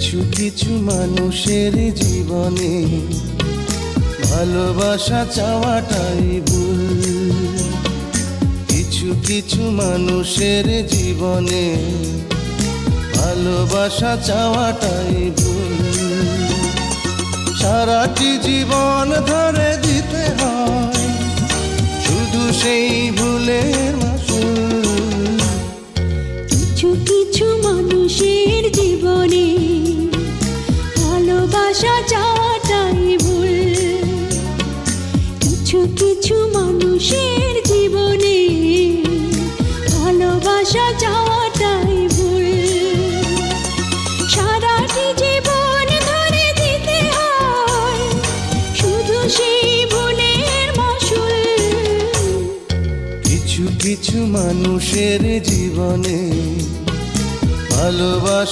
কিছু কিছু মানুষের জীবনে ভালোবাসা চাওয়াটাই ভুল। কিছু কিছু মানুষের জীবনে ভালোবাসা চাওয়াটাই ভুল। সারাটি জীবন ধরে দিতে হয় শুধু সেই ভুলের মাসুল। কিছু কিছু মানুষের জীবনে ভালোবাসা চাওয়াটাই ভুল। কিছু কিছু মানুষের জীবনে ভালোবাসা চাওয়াটাই ভুল। সারাটি জীবন ধরে দিতে হয় শুধু সেই ভুলের মাসুল। কিছু কিছু মানুষের জীবনে ভালোবাসা